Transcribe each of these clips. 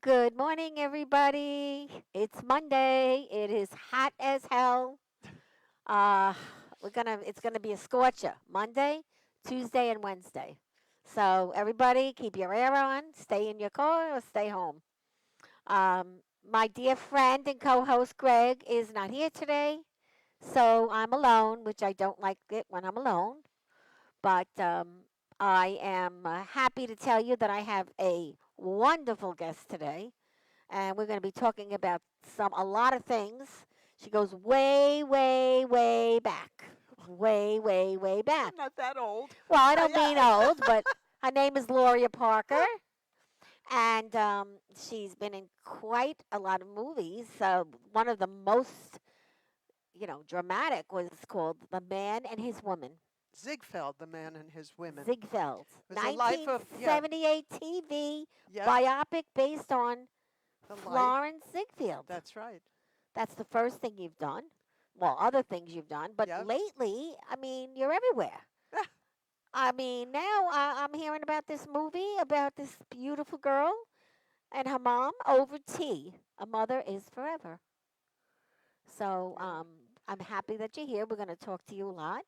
Good morning, everybody. It's Monday. It is hot as hell. Uh, it's gonna be a scorcher Monday, Tuesday, and Wednesday. So everybody, keep your air on. Stay in your car or stay home. My dear friend and co-host Greg is not here today, so I'm alone, which I don't like it when I'm alone. But I am happy to tell you that I have a wonderful guest today, and we're going to be talking about a lot of things. She goes way, way, way back, way, way, way I'm back. not that old. Well, I But don't mean yeah. old, but her name is Loria Parker, and she's been in quite a lot of movies. One of the most, dramatic was called "The Man and His Woman." Ziegfeld, the man and his women. Ziegfeld, It was a life of, yeah, 1978 TV yep, biopic based on the life. Florence Ziegfeld. That's right. That's the first thing you've done. Well, other things you've done, but Yep. lately, I mean, you're everywhere. I mean, now I'm hearing about this movie about this beautiful girl and her mom over tea. A mother is forever. So Yeah. I'm happy that you're here. We're going to talk to you a lot.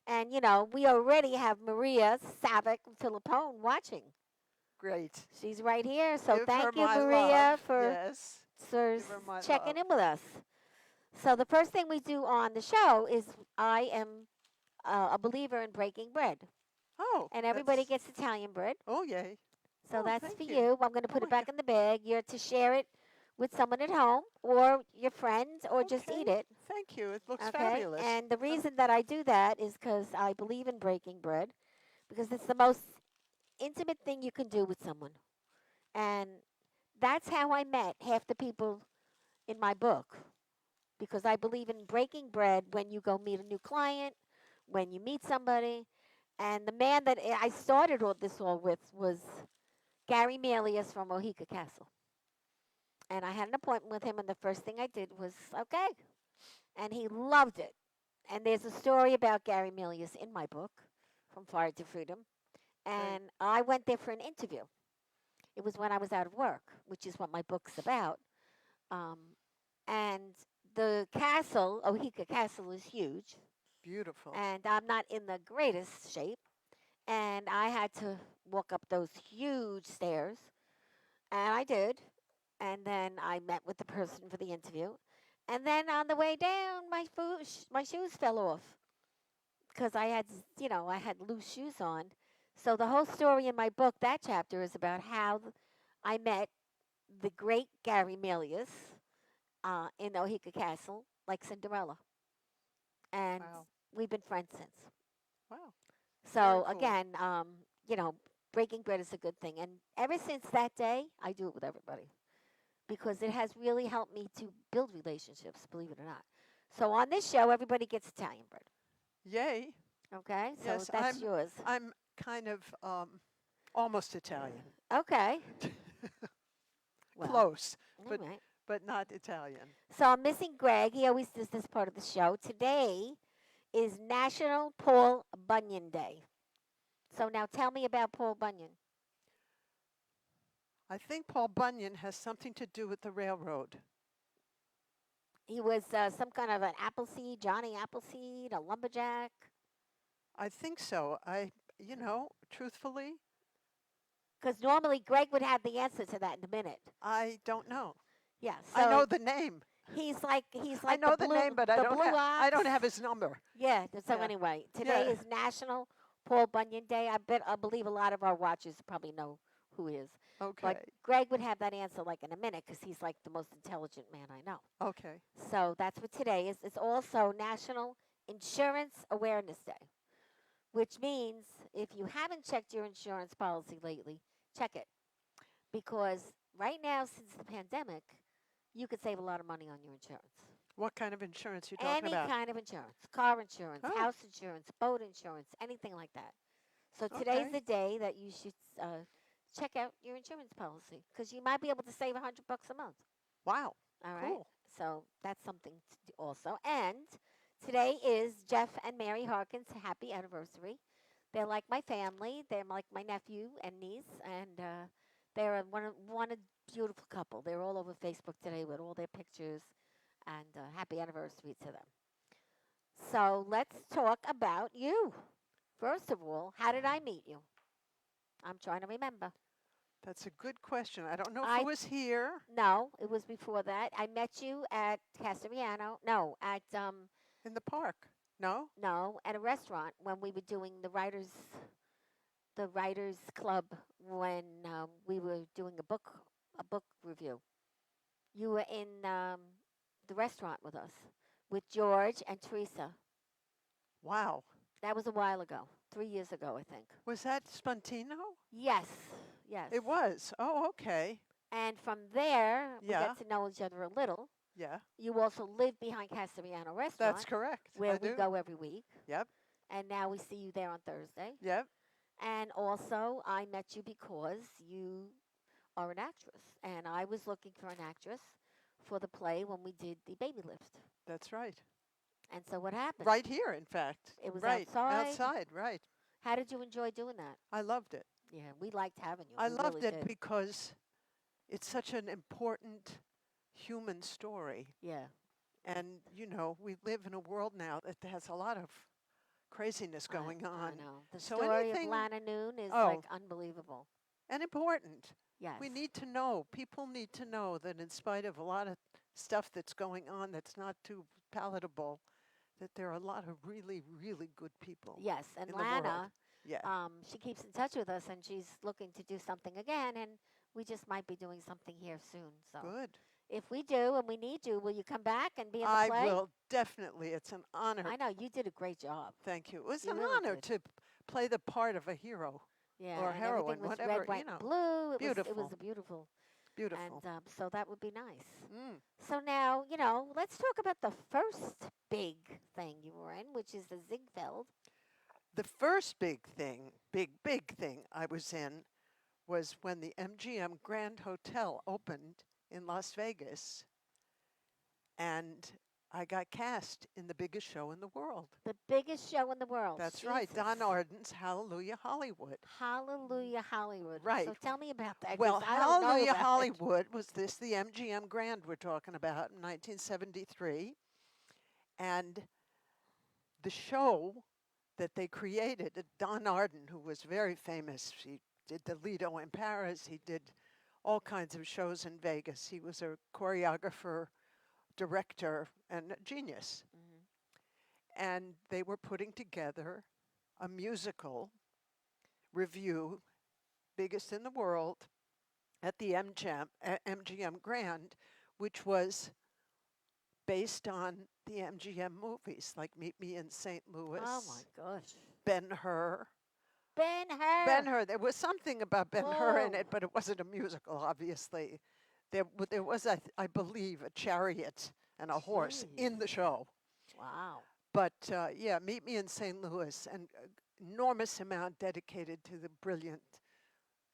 And, we already have Maria Savick Filipone watching. Great. She's right here. So Give her thank you, my Maria, love. for, Yes. for Give her my checking love. in with us. So the first thing we do on the show is I am a believer in breaking bread, Oh, and everybody that's. gets Italian bread. Oh, yay. So Oh, that's for thank you. you. I'm going to Oh, put it my back God. in the bag. You're to share it with someone at home or your friends, or just eat Okay. it. Thank you. It looks Okay. fabulous. And the reason that I do that is because I believe in breaking bread, because it's the most intimate thing you can do with someone, and that's how I met half the people in my book. Because I believe in breaking bread when you go meet a new client, when you meet somebody. And the man that I started all this all with was Gary Melius from Mohica Castle. And I had an appointment with him, and the first thing I did was, okay. And he loved it. And there's a story about Gary Melius in my book, From Fire to Freedom. Great. And I went there for an interview. It was when I was out of work, which is what my book's about. Um, and the castle, Ohika Castle, is huge. Beautiful. And I'm not in the greatest shape. And I had to walk up those huge stairs, and I did. And then I met with the person for the interview. And then on the way down, my shoes fell off because I had loose shoes on. So the whole story in my book, that chapter, is about how I met the great Gary Melius in Ohika Castle, like Cinderella, and Wow. we've been friends since. Wow. Very So cool. again, breaking bread is a good thing. And ever since that day, I do it with everybody because it has really helped me to build relationships, believe it or not. So on this show, everybody gets Italian bread. Yay. Okay, so Yes, that's yours. I'm kind of almost Italian. Okay, well, Close, all but right. but not Italian. So I'm missing Greg. He always does this part of the show. Today is National Paul Bunyan Day. So now tell me about Paul Bunyan. I think Paul Bunyan has something to do with the railroad. He was some kind of an Appleseed, Johnny Appleseed, a lumberjack. I think so. Truthfully, Because normally Greg would have the answer to that in a minute. I don't know. Yeah, I know so the name. he's I like know the name, but the blue I don't ox. have his number. Yeah. So Yeah. anyway, today Yeah. is National Paul Bunyan Day. I believe a lot of our watchers probably know who he is, but Okay. Greg would have that answer like in a minute because he's like the most intelligent man I know. Okay. So that's what today is. It's also National Insurance Awareness Day, which means if you haven't checked your insurance policy lately, check it. Because right now, since the pandemic, you could save a lot of money on your insurance. What kind of insurance you talking Any about? kind of insurance, car insurance, Oh, house insurance, boat insurance, anything like that. So today's okay. the day that you should check out your insurance policy because you might be able to save $100 a month. Wow. All right. Cool. So that's something to do also. And today is Jeff and Mary Harkin's happy anniversary. They're like my family. They're like my nephew and niece, and They're a beautiful couple. They're all over Facebook today with all their pictures, and happy anniversary to them. So let's talk about you. First of all, how did I meet you? I'm trying to remember. That's a good question. I don't know if it I was here No, it was before that. I met you at Castellano. No, at in the park. No? no, at a restaurant when we were doing the writers club when we were doing a book review. You were in the restaurant with us with George and Teresa. Wow. That was a while ago, 3 years ago, I think. Was that Spontino? Yes, yes. It was. Oh, okay. And from there, we Yeah. got to know each other a little. Yeah. You also live behind Castellano That's Restaurant, correct. where I we do. go every week. Yep. And now we see you there on Thursday. Yep. And also, I met you because you are an actress, and I was looking for an actress for the play when we did the baby lift. That's right. And so what happened? Right here, in fact. It was Right. outside. Outside, right. How did you enjoy doing that? I loved it. Yeah, we liked having you. I We loved really it did. because it's such an important human story. Yeah, And, we live in a world now that has a lot of craziness going I on. know. The So story of anything, Lana Noon is oh, like unbelievable. and important. Yes. We need to know, people need to know that in spite of a lot of stuff that's going on that's not too palatable, that there are a lot of really, really good people Yes, and in the world. Lana, Yeah. she keeps in touch with us, and she's looking to do something again, and we just might be doing something here soon. So Good. if we do and we need you, will you come back and be in the I play? will definitely. It's an honor. I know you did a great job. Thank you. It was You an really honor did. to play the part of a hero Yeah, or and heroine, everything was whatever, red, white, and blue. It was Beautiful. a beautiful, Beautiful. and so that would be nice. Mm. So now let's talk about the first big thing you were in, which is the Ziegfeld. The first big thing I was in was when the MGM Grand Hotel opened in Las Vegas, and I got cast in the biggest show in the world. The biggest show in the world. That's right, Jesus. Don Arden's Hallelujah Hollywood. Hallelujah Hollywood. Right. So tell me about that. 'Cause Well, I don't know Hallelujah about it. Hollywood was the MGM Grand we're talking about in 1973, and the show that they created, Don Arden, who was very famous, he did the Lido in Paris, he did all kinds of shows in Vegas. He was a choreographer, director, and a genius. Mhm. And they were putting together a musical review, biggest in the world, at the MGM Grand, which was based on the MGM movies, like Meet Me in St. Louis, Oh my gosh. Ben-Hur. Ben-Hur. Ben-Hur, there was something about Ben-Hur in Whoa. it, but it wasn't a musical, obviously. There was, I believe, a chariot and a horse in the Jeez. show. Wow. But yeah, Meet Me in St. Louis, and enormous amount dedicated to the brilliant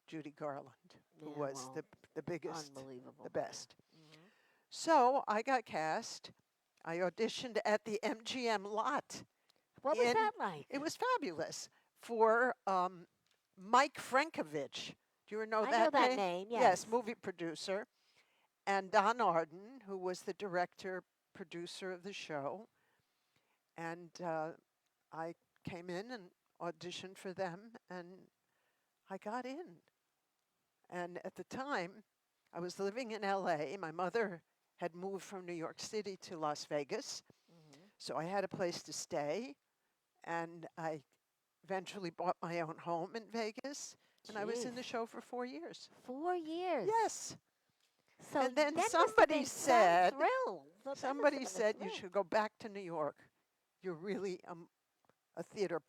Judy Garland, who Yeah, was well, the biggest, unbelievable. the best. Mhm. So I got cast. I auditioned at the MGM lot. What was that like? It was fabulous for Mike Frankovich. Do you know I that know that name? name, Yes, yes. movie producer. And Don Arden, who was the director, producer of the show. And I came in and auditioned for them, and I got in. And at the time, I was living in LA. My mother had moved from New York City to Las Vegas, Mhm. so I had a place to stay. And I eventually bought my own home in Vegas, and I was in the Jeez. show for 4 years. 4 years. Yes. So And then that must have somebody been said, some thrill. That must have somebody been a said you thrill. should go back to New York. You're really a theater,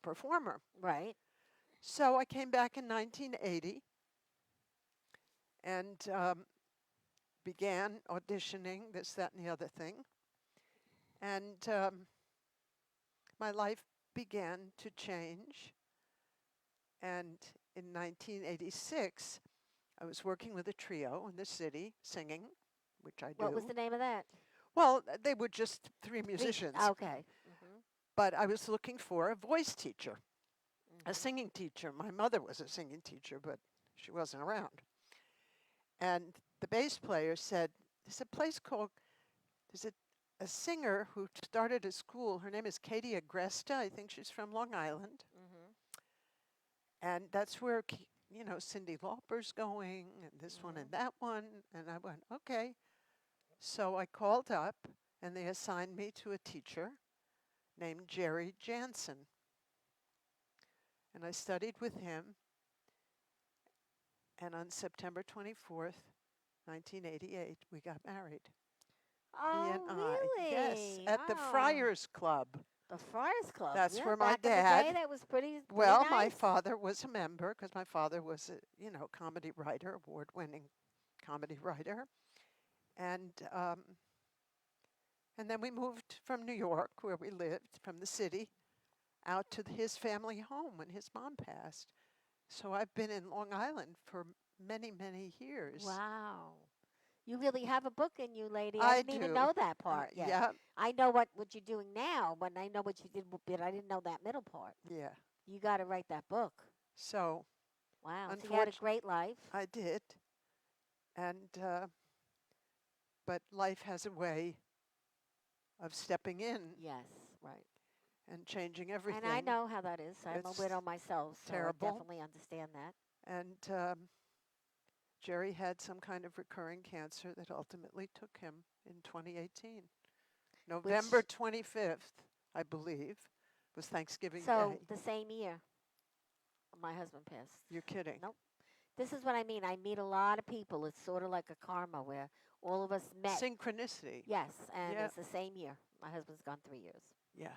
performer. Right. So I came back in 1980 and began auditioning, this, that, and the other thing. And my life began to change. And in 1986, I was working with a trio in the city singing, which I do. What was the name of that? Well, they were just three musicians, Okay. Mhm. but I was looking for a voice teacher, a Mhm. singing teacher. My mother was a singing teacher, but She wasn't around. And the bass player said, there's a place called, there's a singer who started a school. Her name is Katie Agresta. I think she's from Long Island. Mhm. And that's where, Cyndi Lauper's going, and this one and Mhm. that one. And I went, okay. So I called up, and they assigned me to a teacher named Jerry Jansen. And I studied with him. And on September 24th, 1988, we got married. He and Oh, I. Yes, really? at the Oh, Friars Club. the Friars Club. That's Yeah, where my back in the day, dad, that was pretty well, my nice. father was a member because my father was a, comedy writer, award-winning comedy writer. And and then we moved from New York, where we lived, from the city, out to his family home when his mom passed. So I've been in Long Island for many, many years. Wow. You really have a book in you, lady. I I didn't even do. know that part yet. Yeah, I know what you're doing now, but I know what you did, but I didn't know that middle part. yeah. You got to write that book. So Wow. So you had a unfortunately, great life. I did. And but life has a way of stepping in Yes, right. and changing And I everything. know how that is. I'm a It's widow myself, so I terrible. definitely understand that. And Jerry had some kind of recurring cancer that ultimately took him in 2018. November Which 25th, I believe, was Thanksgiving so Day. the same year my husband passed. You're kidding. Nope. This is what I mean. I meet a lot of people. It's sort of like a karma where all of us met. Synchronicity. Yes, and Yeah, it's the same year. My husband's gone 3 years. yeah.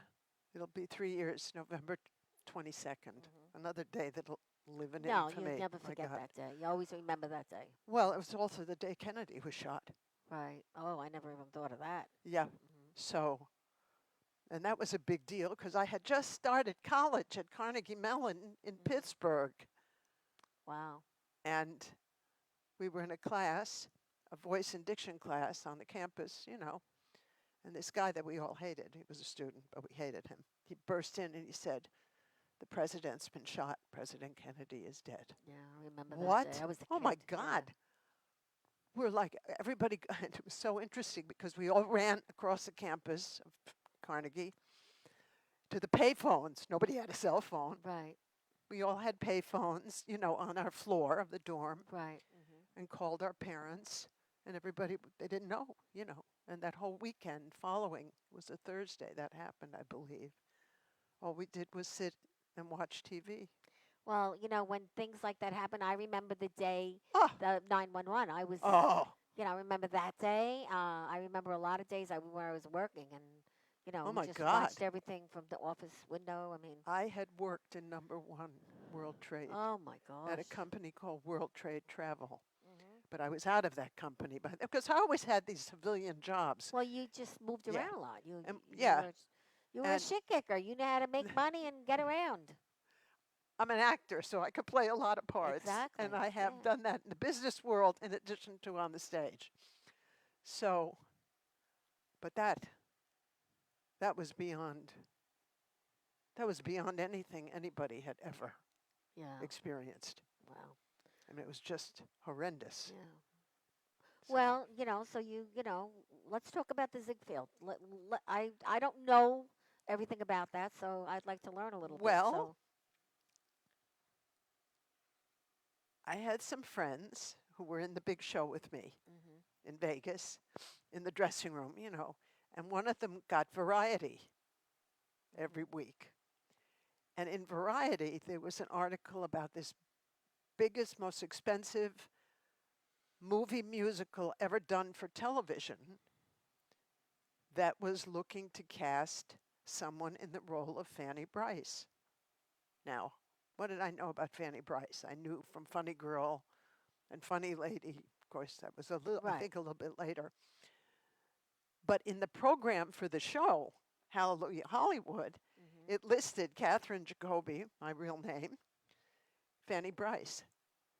It'll be 3 years, November 22nd. Hmm. Another day that'll live in No, you infamy. never My forget God. that day. You always remember that day. Well, it was also the day Kennedy was shot. Right. Oh, I never even thought of that. Yeah. Hmm. So, and that was a big deal because I had just started college at Carnegie Mellon in Hmm. Pittsburgh. Wow. And we were in a class, a voice and diction class on the campus, and this guy that we all hated, he was a student, but we hated him. He burst in and he said, the president's been shot. President Kennedy is dead. Yeah, I remember that day. What? I was a Oh kid. my Yeah. God. We're like, everybody, it was so interesting because we all ran across the campus of Carnegie to the payphones. Nobody had a cell phone. Right. We all had payphones, on our floor of the dorm Right. Hmm. and called our parents, and everybody, they didn't know. And that whole weekend following was a Thursday that happened, I believe. All we did was sit and watch TV. Well, when things like that happen, I remember the day, Oh, the 911. I was, oh, I remember that day. I remember a lot of days where I was working, and oh we my just God. watched everything from the office window. I mean, I had worked in number one World Trade oh my at gosh. a company called World Trade Travel. Hmm. But I was out of that company because I always had these civilian jobs. Well, you just moved Yeah. around a lot. You And you yeah. were you were a And shit kicker. You knew how to make money and get around. I'm an actor, so I could play a lot of parts. And Exactly. I have Yeah. done that in the business world in addition to on the stage. So, but that was beyond anything anybody had ever Yeah. experienced. Wow. I mean, it was just horrendous. Yeah. So, Well, so let's talk about the Ziegfeld. I don't know everything about that, so I'd like to learn a little bit. well, So, I had some friends who were in the big show with me hmm, in Vegas in the dressing room, and one of them got Variety every hmm, week. And in Variety, there was an article about this biggest, most expensive movie musical ever done for television that was looking to cast someone in the role of Fanny Bryce. Now, what did I know about Fanny Bryce? I knew from Funny Girl and Funny Lady. Of course, that was I right. think, a little bit later. But in the program for the show, Hallelujah Hollywood, Hmm. it listed Catherine Jacoby, my real name, Fanny Bryce.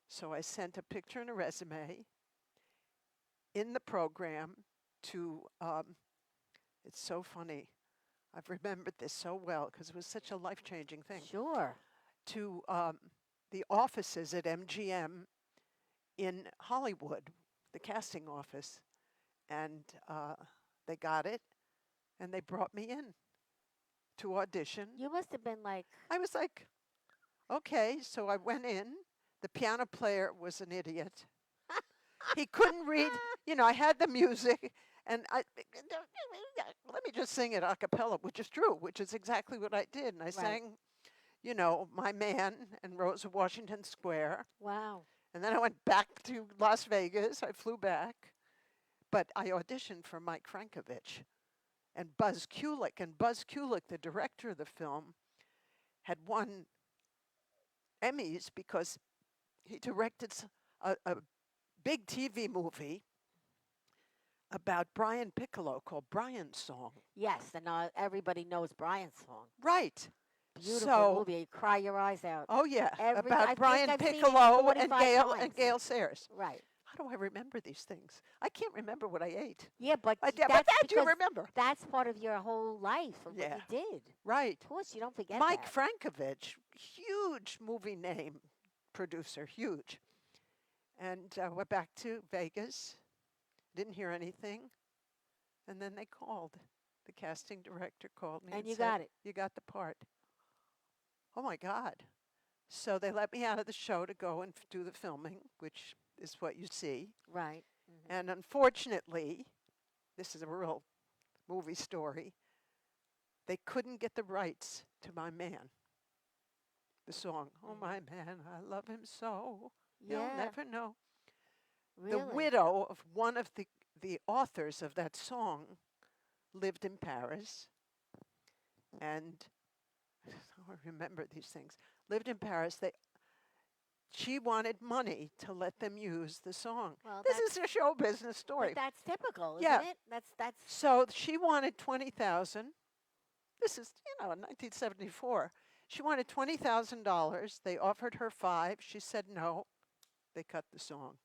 So I sent a picture and a resume in the program to, it's so funny. I've remembered this so well because it was such a life changing thing. Sure. To the offices at MGM in Hollywood, the casting office, and they got it, and they brought me in to audition. You must have been like, I was like, okay, so I went in. The piano player was an idiot. He couldn't read. I had the music, and let me just sing it a cappella, which is true, which is exactly what I did. And I right. sang, My Man and Rose of Washington Square. Wow. And then I went back to Las Vegas. I flew back. But I auditioned for Mike Frankovich and Buzz Kulik. And Buzz Kulik, the director of the film, had won Emmys because he directed a big TV movie about Brian Piccolo called Brian's Song. Yes, and everybody knows Brian's song. Right. Beautiful So, movie. You cry your eyes out. oh yeah, I about think Brian I've seen it Piccolo and 45 Gail times. Sayers. Right. How do I remember these things? I can't remember what I ate. Yeah, but But that's that do you because remember? that's part of your whole life of Yeah. what you did. Right. Of course, you don't forget Mike that. Frankovich, huge movie name producer, huge. And went back to Vegas, didn't hear anything. And then they called. The casting director called me And and you said, got it. You got the part. Oh my God. So they let me out of the show to go and do the filming, which is what you see. Right. And unfortunately, this is a real movie story, they couldn't get the rights to My Man, the song. Oh, my man, I love him so. You'll Yeah. never know. Really. The widow of one of the authors of that song lived in Paris. And I remember these things. Lived in Paris. She wanted money to let them use the song. Well, This is a show business story. but that's typical, isn't Yeah. it? That's So she wanted 20,000. This is, 1974. She wanted $20,000. They offered her 5. She said no. They cut the song.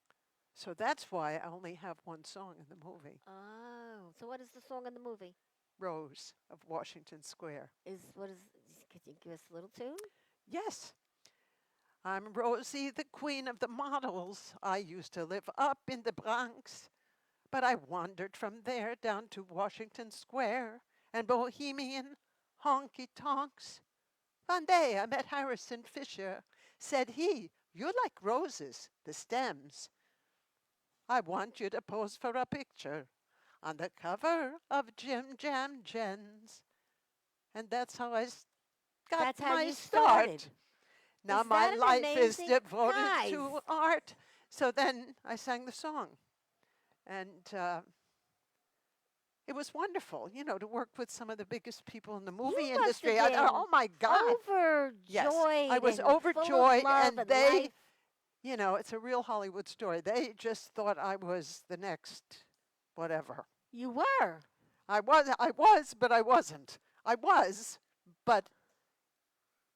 So that's why I only have one song in the movie. Oh. So what is the song in the movie? Rose of Washington Square. Could you give us a little tune? Yes. I'm Rosie, the queen of the models. I used to live up in the Bronx, but I wandered from there down to Washington Square and bohemian honky tonks. One day I met Harrison Fisher. Said he, "You like roses, the stems. I want you to pose for a picture on the cover of Jim Jam Jens." And that's how I got That's how my you start. started. Now Is my that life is amazing? devoted Guys. to art. So then I sang the song. And it was wonderful, to work with some of the biggest people in the movie You must have industry. I thought, been oh my God. overjoyed. Yes, I was and full of overjoyed, love and life. it's a real Hollywood story. They just thought I was the next whatever. You were. I was, but I wasn't. I was, but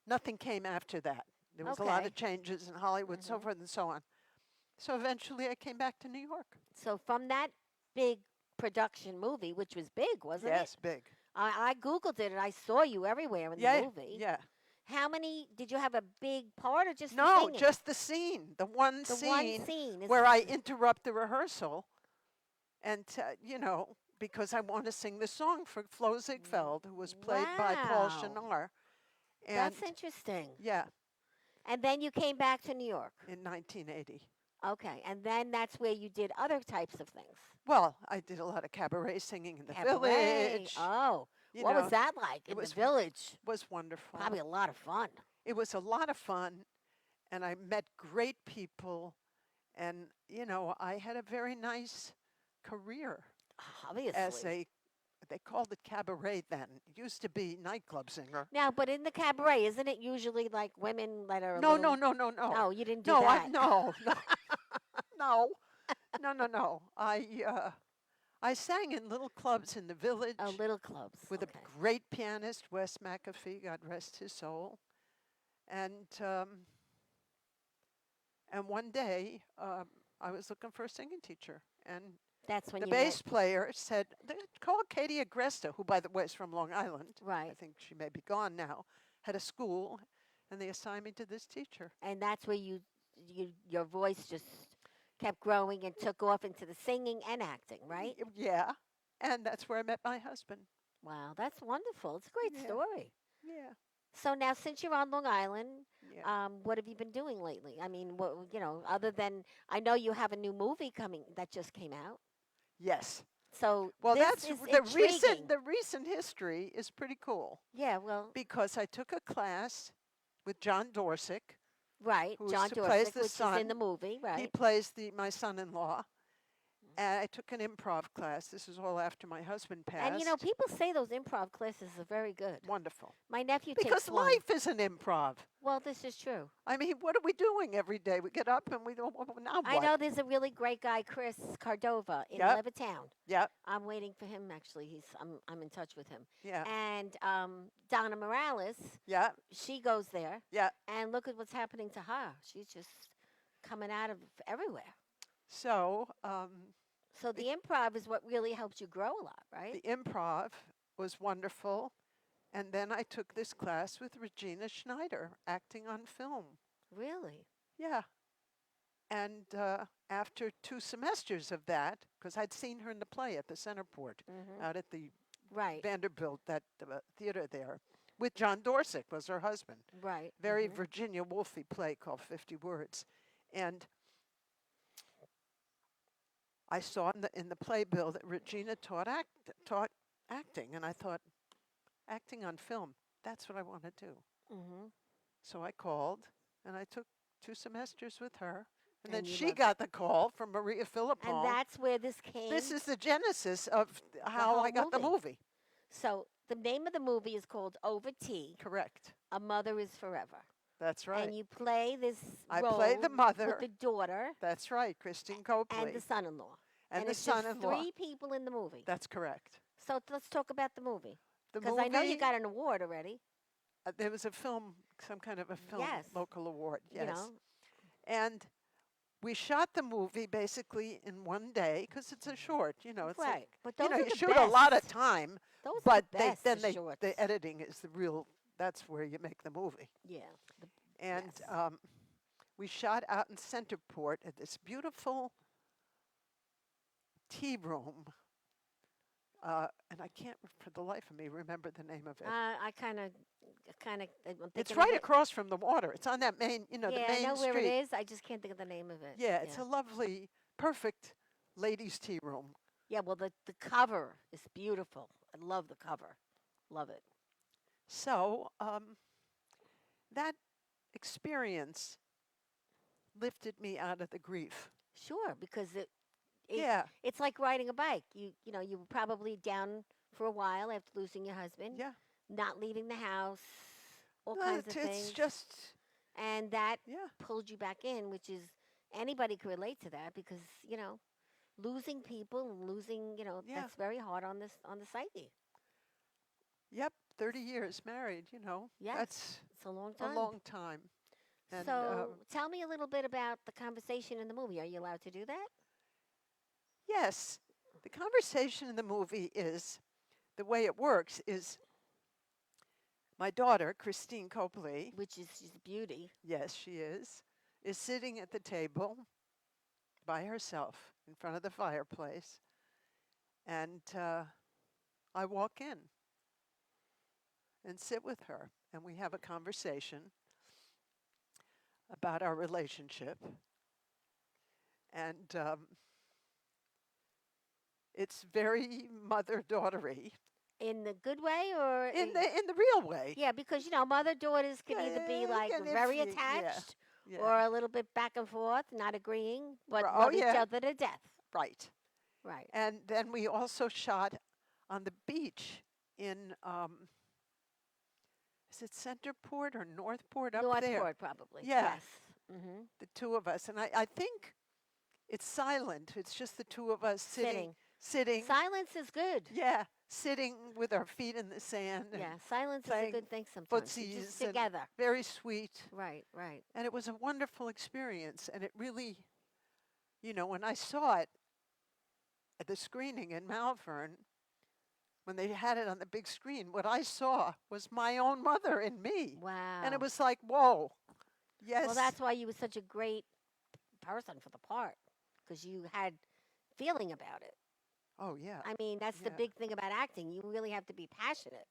nothing came after that. There was a lot Okay. of changes in Hollywood, so forth and so on. So eventually I came back to New York. So from that big production movie, which was big, wasn't it? Yes, big. I Googled it and I saw you everywhere in Yeah, the movie. yeah. How many did you have a big part or just the No, singing? just the scene. The one the scene one scene is where I interrupt the rehearsal and, because I want to sing the song for Flo Ziegfeld, who was played by Paul Wow. Shinar. And That's interesting. yeah, And then you came back to New York. in 1980. Okay. And then that's where you did other types of things. Well, I did a lot of cabaret singing in the Cabaret. village. Oh. You What know, was that like in the was- village? was wonderful. Probably a lot of fun. It was a lot of fun, and I met great people, and I had a very nice career Obviously. they called it cabaret then. It used to be nightclub singer. Now, but in the cabaret, isn't it usually like women that are a No, little... no, no, no, no. No, you didn't do No, that. no, no, no. I sang in little clubs in the village Oh, little clubs. with Okay. a great pianist, Wes McAfee, God rest his soul. And one day I was looking for a singing teacher, and That's when the you bass player said, they called Katie Agresta, who, by the way, is from Long Island. Right. I think she may be gone now, had a school. and they assigned me to this teacher. And that's where your voice just kept growing and took off into the singing and acting, right? Yeah, and that's where I met my husband. Wow, that's wonderful. It's a great Yeah, story. yeah, So now, since you're on Long Island, yeah. what have you been doing lately? I mean, what other than I know you have a new movie coming that just came out. Yes. So Well, this that's is the recent. intriguing. The recent history is pretty cool Yeah, well, because I took a class with John Dorsick, right, John who plays Dorsick, the which is in son. the movie, He right? plays the my son-in-law, and I took an improv class. This is all after my husband And passed. people say those improv classes are very good. Wonderful. My nephew Because takes one. life is an improv. Well, this is true. I mean, what are we doing every day? We get up and we don't. Now I what? know there's a really great guy, Chris Cardova in Yep. Levittown. Yep. I'm waiting for him. Actually, I'm in touch with him. Yeah. And Donna Morales, Yeah. she goes there, Yeah. and look at what's happening to her. She's just coming out of everywhere. So So the improv is what really helps you grow a lot, right? the improv was wonderful. And then I took this class with Regina Schneider, acting on film. Really? Yeah. And after 2 semesters of that, because I'd seen her in the play at the Centerport, Hmm. out at the Right. Vanderbilt, that theater there, with John Dorsick was her husband. Right. Very Hmm. Virginia Woolfy play called 50 Words. And I saw in the playbill that Regina taught acting, and I thought, acting on film, that's what I want to do. Hmm. So I called, and I took 2 semesters with her. And then And you she love got the call from Maria and Philippon. that's where this came. This is the genesis of The how whole I got the movie. movie. So the name of the movie is called Over Tea. Correct. A Mother is Forever. That's right. And you play this I role play the mother. with the daughter That's right, Christine Copley. and the son-in-law. And the it's just son-in-law. 3 people in the movie. That's correct. So let's talk about the movie. The Because I know you got an award already. there was a film, some kind of a film Yes. local award. Yes. You know. And we shot the movie basically in one day because it's a short. It's Right. like, But those are you the shoot a lot of best. time, Those but are the best, then the shorts. the editing is the real. That's where you make the movie. Yeah. And Yes. we shot out in Centerport at this beautiful tea room. And I can't, for the life of me, remember the name of it. I kind of, It's right across from the water. It's on that main, the yeah, main I know street. where it is. I just can't think of the name of it. Yeah, it's a lovely, perfect ladies' tea room. Yeah, well, the cover is beautiful. I love the cover. Love it. So that experience lifted me out of the grief. Sure, because Yeah, it's like riding a bike. You were probably down for a while after losing your husband, yeah. not leaving the house, all No, kinds of it's things. just, And that yeah, pulled you back in, which is anybody could relate to that because, losing people and losing, yeah. that's very hard on the psyche. Yep, 30 years married, Yes, that's it's a long a time. long time. And So tell me a little bit about the conversation in the movie. Are you allowed to do that? yes, the conversation in the movie is, the way it works is my daughter, Christine Copley, Which is she's a beauty. yes, she is sitting at the table by herself in front of the fireplace. And I walk in and sit with her, and we have a conversation about our relationship. And it's very mother-daughtery In the good way or in the real way. yeah, because mother daughters can either be like and very yeah, attached yeah, or a little bit back and forth, not agreeing, but Oh, love each yeah. other to death. right. Right. And then we also shot on the beach in is it Centerport or Northport up there? Northport, probably. Yeah. Yes. Hmm. The two of us, and I think it's silent. It's just the two of us sitting. Silence is good. Yeah, sitting with our feet in the sand. And Yeah, silence is a playing good thing sometimes. You're footsies just and together. very sweet. Right, right. And it was a wonderful experience. And it really, when I saw it at the screening in Malvern, when they had it on the big screen, what I saw was my own mother in me. And it Wow. was like, whoa, Well, yes. that's why you were such a great person for the part, because you had feeling about it. Oh, yeah, I mean, that's the yeah. big thing about acting. You really have to be passionate.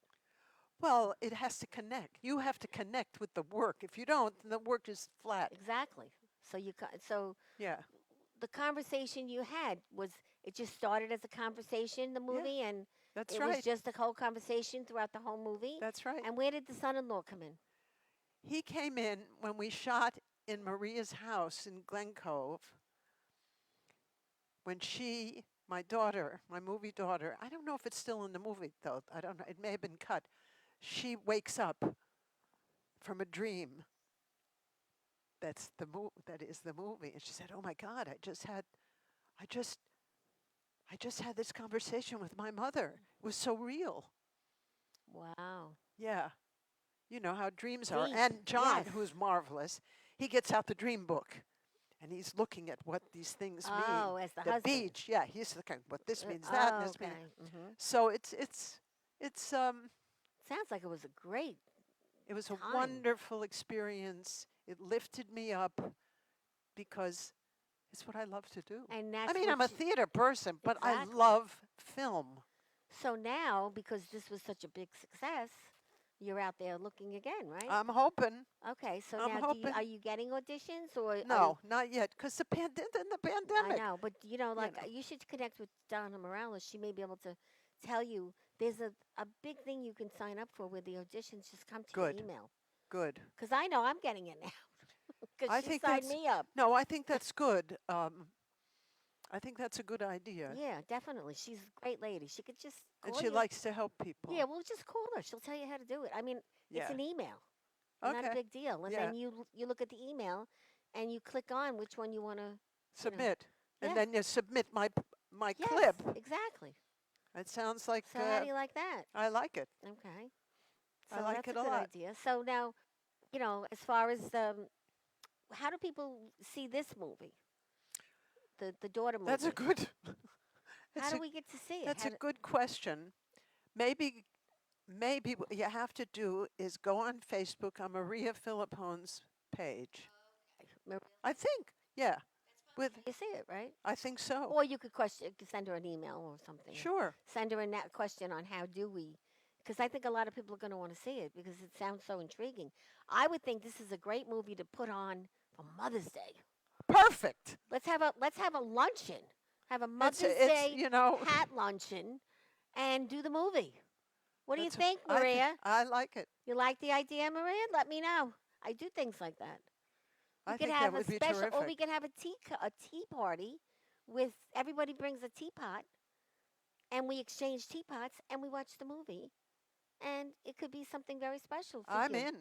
Well, it has to connect. You have to connect with the work. If you don't, then the work is flat. Exactly. So Yeah, the conversation you had was, it just started as a conversation, the yeah, movie, and that's it was right. just a whole conversation throughout the whole movie. That's right. And where did the son-in-law come in? He came in when we shot in Maria's house in Glen Cove. When she, my daughter, my movie daughter, I don't know if it's still in the movie though. I don't know. It may have been cut. She wakes up from a dream. That is the movie. And she said, "Oh my God, I just, I just had this conversation with my mother. It was so real." Wow. Yeah, you know how dreams are. Deep. And John, Yes. who's marvelous, he gets out the dream book and he's looking at what these things mean. Oh, as the The husband. beach, yeah, he's looking what this means that and Oh, this means. okay. So it's Sounds like it was a great it was a time. wonderful experience. It lifted me up because it's what I love to do. And I that's mean, what I'm a you, theater person, but I exactly. love film. So now, because this was such a big success, you're out there looking again, right? I'm hoping. Okay, so I'm now hoping. are you getting auditions, or are you? No, not yet, because the I pandemic. know, but You like, know, you should connect with Donna Morales. She may be able to tell you there's a big thing you can sign up for where the auditions just come to your good, email. good. Because I know I'm getting it now because I she think signed that's me up. no. I think that's good. I think that's a good idea, Yeah, definitely. She's a great lady. She could just and call she you. likes to help Yeah, people. well, just call her. She'll tell you how to do it. I mean, it's Yeah. an email, not a Okay. big deal. And Yeah. then you look at the email, and you click on which one you want to, you know. Submit, and Yeah. then you submit my Yes, clip. exactly. It sounds like So how do you like that? I like it. Okay. I So like that's a it a good lot. idea. So now, as far as how do people see this movie, the daughter That's a movie? good. How It's do a we get to see it? that's a good question. Maybe maybe what you have to do is go on Facebook on Maria Philippone's page. Maria, I think. Yeah. With you see it, right? I think so. Or you could send her an email or something. Sure. Send her a question on how do we, because I think a lot of people are going to want to see it because it sounds so intriguing. I would think this is a great movie to put on for Mother's Day. Perfect. Let's have a luncheon. Have a It's Mother's it's Day you know hat luncheon and do the movie. What do you that's think, I think Maria? I like it. You like the idea, Maria? Let me know. I do things like that. We I could think that have a would be special, or we terrific. could have a tea party with everybody brings a teapot, and we exchange teapots, and we watch the movie, and it could be something very special for I'm you. in.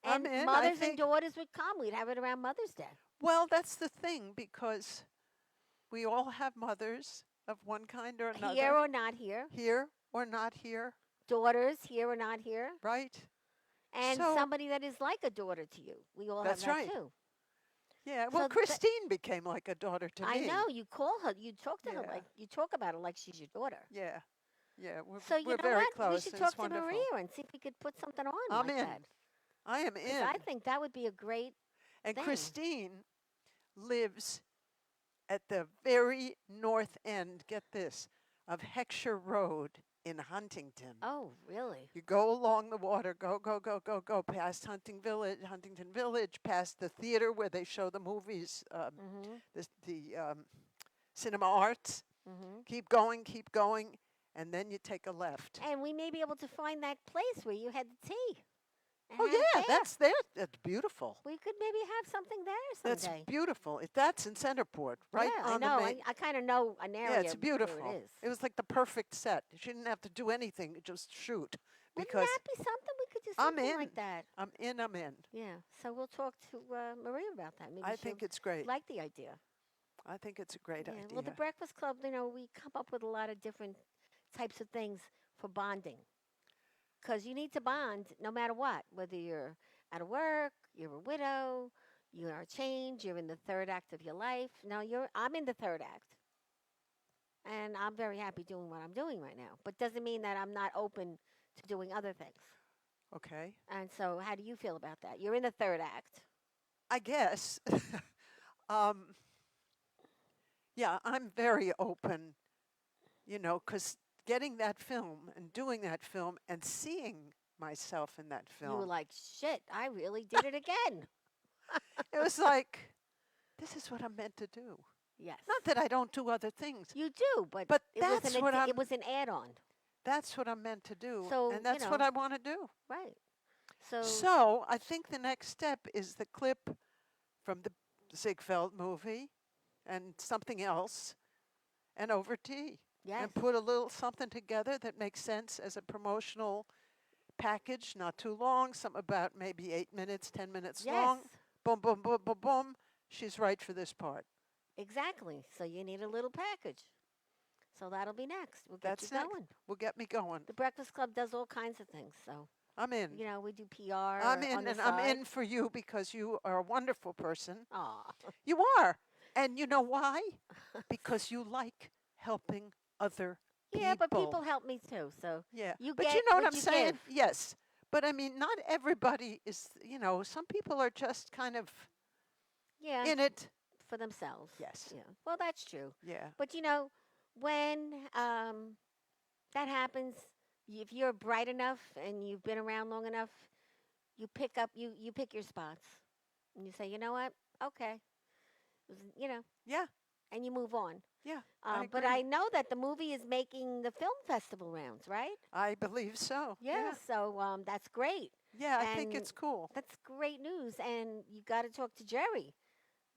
I'm And in. I mothers and think daughters would come. We'd have it around Mother's Day. well, that's the thing because we all have mothers of one kind or Here another, or not here, here or not here, daughters here or not here, right? and So somebody that is like a daughter to you. We all have that's that right. too. Yeah. Well, So Christine became like a daughter to I me. know you call her, you talk to her Yeah. like you talk about her like she's your daughter. Yeah. Yeah. We're So you we're know very what? We close, should and it's talk to wonderful. Maria and see if we could put something on I'm like in. that. I am Because in. I think that would be a great And thing. Christine lives at the very north end. Get this, of Heckscher Road in Huntington. Oh, really? You go along the water, go, past Huntington Village, past the theater where they show the movies, Mhm. the cinema arts. Mhm. Keep going, and then you take a left. And we may be able to find that place where you had the tea and Oh have it yeah, there. that's there. That's beautiful. We could maybe have something there That's someday. beautiful. That's in Centerport, right Yeah, I on the know. main. I kind of know an Yeah, area it's where it beautiful. is. It was like the perfect set. She didn't have to do anything, just shoot. Wouldn't Because that be something? We could do I'm something in. like that. I'm in. I'm in. Yeah. So we'll talk to Maria about that. Maybe I she'll think it's great. like the idea. I think it's a great Yeah. Well, the idea. Breakfast Club, we come up with a lot of different types of things for bonding. Because you need to bond no matter what, whether you're out of work, you're a widow, you are changed, you're in the third act of your life. No, I'm in the third act. and I'm very happy doing what I'm doing right now. But doesn't mean that I'm not open to doing other things. Okay. And so, how do you feel about that? You're in the third act. I guess. um, yeah, I'm very open, because getting that film and doing that film and seeing myself in that You were film, like, shit, I really did it again. it was like, this is what I'm meant to do. Yes, Not that I don't do other things, you do, but but it was an it was an add-on. that's what I'm meant to do, So and that's what I want to do. right. So So I think the next step is the clip from the Ziegfeld movie and something else and over tea yes, and put a little something together that makes sense as a promotional package, not too long, some about maybe 8 minutes, 10 minutes yes, long. Boom, boom, boom, boom, boom. She's right for this part. exactly. So you need a little package. So that'll be next. We'll get you That's next. going. Will get me going. The Breakfast Club does all kinds of things. So I'm in. we do PR I'm in, on the and I'm side. in for you because you are a wonderful person. Aw. You are. And you know why? Because you like helping other Yeah, but people. people help me too. So Yeah. you But get you know what what I'm you saying? give. Yes. But I mean, not everybody is, some people are just kind of Yeah, in it. for themselves. Yes. Yeah. Well, that's true. Yeah. But when that happens, if you're bright enough and you've been around long enough, you pick your spots, and you say, you know what, okay, Yeah. and you move on. Yeah. I But I agree. know that the movie is making the film festival rounds, right? I believe so. Yeah. Yeah. So that's great, Yeah. I think and it's cool. that's great news. And you got to talk to Jerry.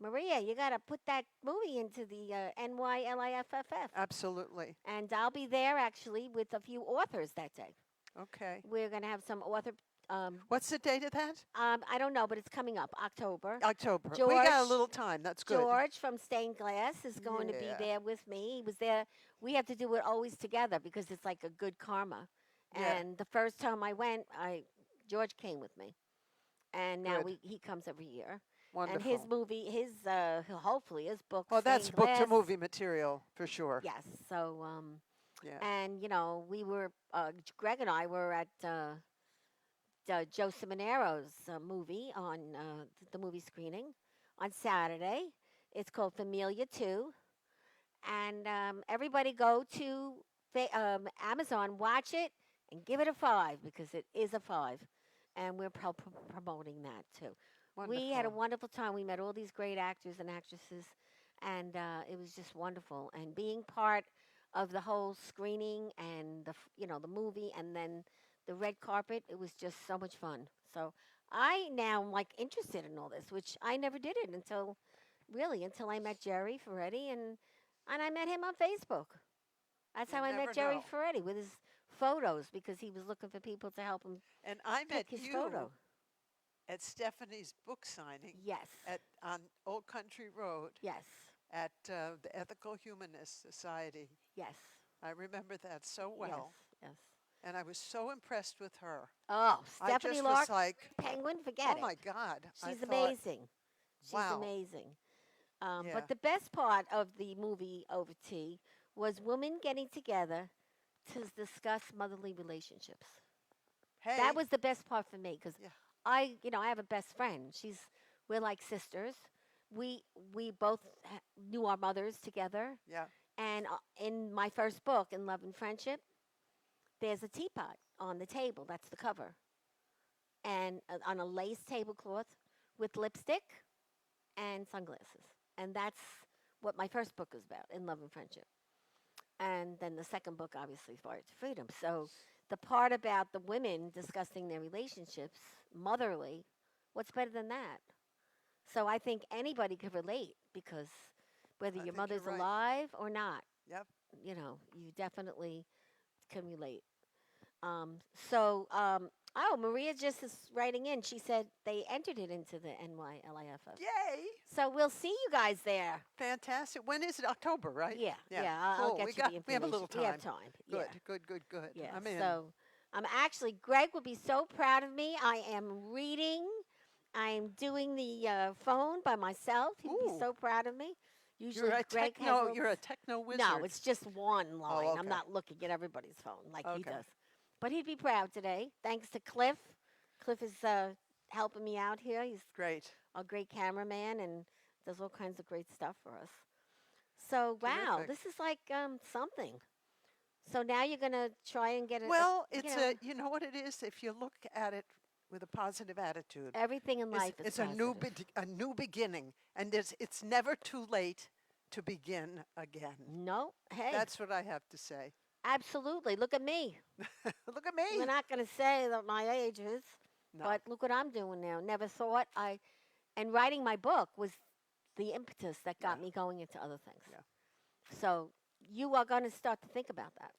Maria, you got to put that movie into the NYLIFFF. Absolutely. And I'll be there actually with a few authors that day. Okay. We're going to have some author. What's the date of that? I don't know, but it's coming up October. October. We George, got a little time. That's good. George from Stained Glass is going to be Yeah. there with me. He was there. We have to do it always together because it's like a good karma. Yeah. And the first time I went, George came with me, and now Good. he comes every year. And his Wonderful. movie, hopefully his book, Well, that's Stained book to Glass. movie material for sure. Yes. So Yeah. and we were Greg and I were at Joe Simonero's movie on the movie screening on Saturday. It's called Familia 2. And everybody go to Amazon, watch it, and give it a 5 because it is a 5. And we're promoting that too. We had a Wonderful. wonderful time. We met all these great actors and actresses, and it was just wonderful. And being part of the whole screening and the movie, and then the red carpet, it was just so much fun. So I now am like interested in all this, which I never did it until I met Jerry Ferretti, and I met him on Facebook. That's You how I met never Jerry know. Ferretti with his photos because he was looking for people to help him And I met pick his you photo. at Stephanie's book signing Yes. on Old Country Road Yes. at the Ethical Humanist Society. Yes. I remember that so Yes. well. Yes. And I was so impressed with her. Oh, I Stephanie just Lark, was like, Penguin, forget oh it. my God. I She's thought, amazing. She's wow. amazing. Yeah. But the best part of the movie Over Tea was women getting together to discuss motherly relationships. Hey. That was the best part for me because Yeah. I have a best friend. We're like sisters. We both knew our mothers together. Yeah. And in my first book, In Love and Friendship, there's a teapot on the table. That's the cover, and on a lace tablecloth with lipstick and sunglasses. And that's what my first book is about, In Love and Friendship. And then the second book, obviously, Fire to Freedom. So the part about the women discussing their relationships, motherly, what's better than that? So I think anybody could relate because whether I your think you're mother's right. alive or not, Yep. you definitely can relate. Um, so, Maria just is writing in. She said they entered it into the NYLIFF. Yay. So we'll see you guys there. Fantastic. When is it? October, right? Yeah, Yeah. yeah. I'll Cool. get We you the we have a information. little time. We have time. Good. Yeah, Good. Good. Good. yeah. I'm in. So, Greg will be so proud of me. I am reading. I am doing the phone by myself. He'd be Ooh. so proud of me. Usually Greg has little You're a techno no, wizard. it's just one line. Oh, I'm okay. not looking at everybody's phone like he Okay. does. But he'd be proud today. Thanks to Cliff. Cliff is helping me out here. He's Great. a great cameraman and does all kinds of great stuff for us. So wow, Terrific. this is like something. So now you're gonna try and get Well, you it's know, you know what it is if you look at it with a positive attitude. everything in life is It's positive. a new beginning, and it's never too late to begin again. No, hey, That's what I have to say. absolutely. Look at me. Look at We're me. not gonna say that my age is, No. but look what I'm doing now. Never thought I and writing my book was the impetus that Yeah. got me going into other things. Yeah. So you are going to start to think about that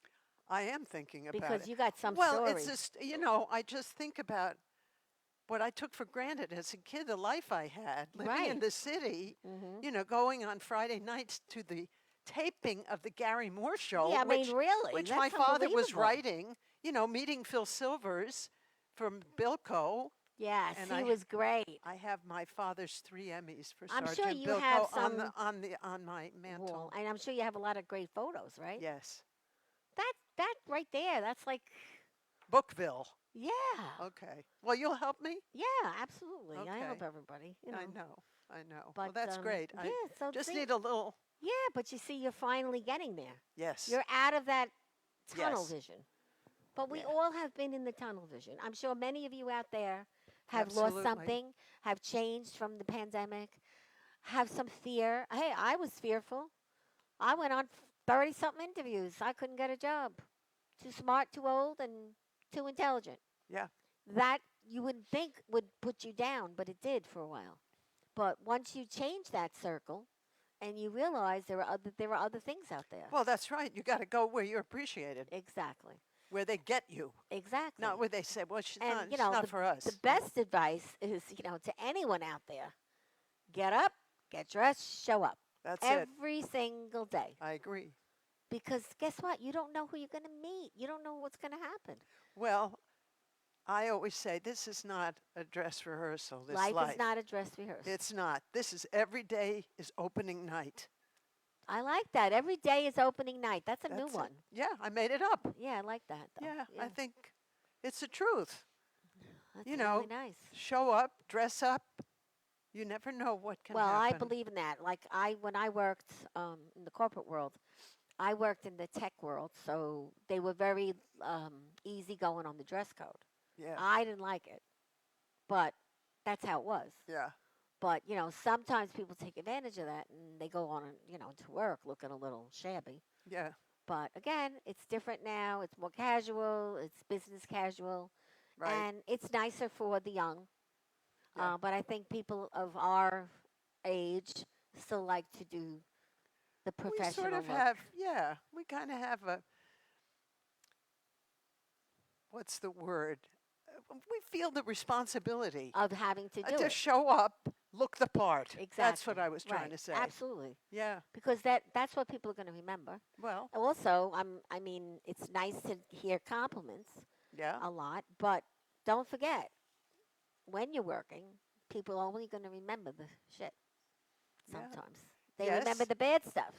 I am thinking about because it. you got some Well, it's stories. just, I just think about what I took for granted as a kid, the life I had, living in Right. the city, Hmm. going on Friday nights to the taping of the Gary Moore show, Yeah, I mean, really, which my that's father was unbelievable. writing, meeting Phil Silvers from Bilko. Yes, And he was great. I have my father's 3 Emmys for I'm sure Sergeant you have Bilko on some on my wall, mantle. and I'm sure you have a lot of great photos, right? Yes. That right there, that's like, Bookville. yeah, Okay. Well, you'll help me? yeah, absolutely. I Okay. help everybody, I know. I know. But Well, that's great. yeah, I so just see, need a little. yeah, but you see, you're finally getting there. Yes. You're out of that tunnel Yes. vision. But we Yeah. all have been in the tunnel vision. I'm sure many of you out there have lost Absolutely. something, have changed from the pandemic, have some fear. Hey, I was fearful. I went on 30 something interviews. I couldn't get a job. Too smart, too old, and too intelligent. Yeah. That you wouldn't think would put you down, but it did for a while. But once you change that circle and you realize there are other things out there. Well, that's right. You got to go where you're appreciated, Exactly. where they get you, Exactly. not where they say, "Well, And she's not for the us." best advice is, to anyone out there, get up, get dressed, show up That's it. every single day. I agree. Because guess what? You don't know who you're going to meet. You don't know what's going to happen. Well, I always say this is not a dress rehearsal. This Life life. is not a dress rehearsal. It's not. This is every day is opening night. I like that. Every day is opening night. That's a new That's it. one. Yeah, I made it up. Yeah, I like that though. Yeah, I think it's the truth. That's you really know, nice. Show up, dress up. You never know what can Well, I happen. believe in that. Like when I worked in the corporate world, I worked in the tech world, so they were very easy going on the dress code. Yeah. I didn't like it, but that's how it was. Yeah. But sometimes people take advantage of that and they go on, to work looking a little shabby. Yeah. But again, it's different now. It's more casual. It's business casual, Right. and it's nicer for the young. Yeah. But I think people of our age still like to do the We professional sort of look have, yeah, we kind of have what's the word? We feel the responsibility of having to do to it. show up, look the part. Exactly. That's what I was trying Right. to say. Absolutely. Yeah. Because that's what people are going to remember. Well, Also, I mean, it's nice to hear compliments yeah. a lot, but don't forget, when you're working, people are only going to remember the shit Yeah. sometimes. They Yes. remember the bad stuff,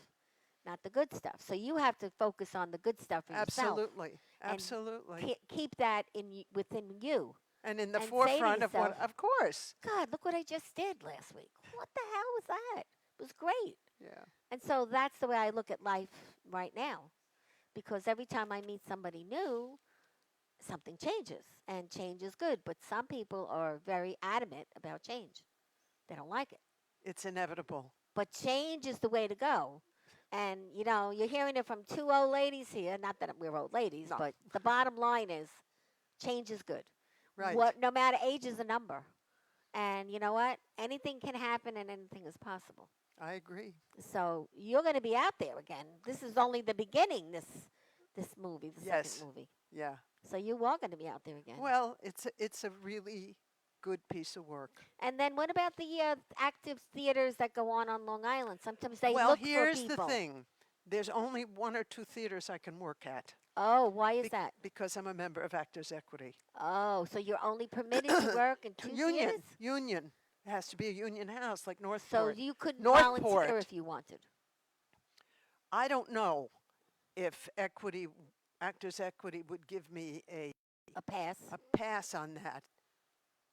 not the good stuff. So you have to focus on the good stuff for yourself. Absolutely. and Absolutely. Keep that within you. And in the and say to forefront of what, yourself, of course. God, look what I just did last week. What the hell was that? It was great. Yeah. And so that's the way I look at life right now. Because every time I meet somebody new, something changes. And change is good. But some people are very adamant about change. They don't like it. It's inevitable. But change is the way to go. And, you're hearing it from two old ladies here. Not that we're old ladies, No. but the bottom line is change is good. Right. No matter age is a number. And you know what? Anything can happen and anything is possible. I agree. So you're going to be out there again. This is only the beginning, this movie, the Yes. second movie. Yeah. So you are going to be out there again. Well, it's a really good piece of work. And then what about the active theaters that go on Long Island? Sometimes they Well, look for here's people. the thing. There's only 1 or 2 theaters I can work at. Oh, why is that? Because I'm a member of Actors Equity. Oh, so you're only permitted to work in two Union. theaters? Union. It has to be a union house like So Northport. you couldn't volunteer Northport. if you wanted. I don't know if equity, Actors Equity would give me A pass. a pass on that.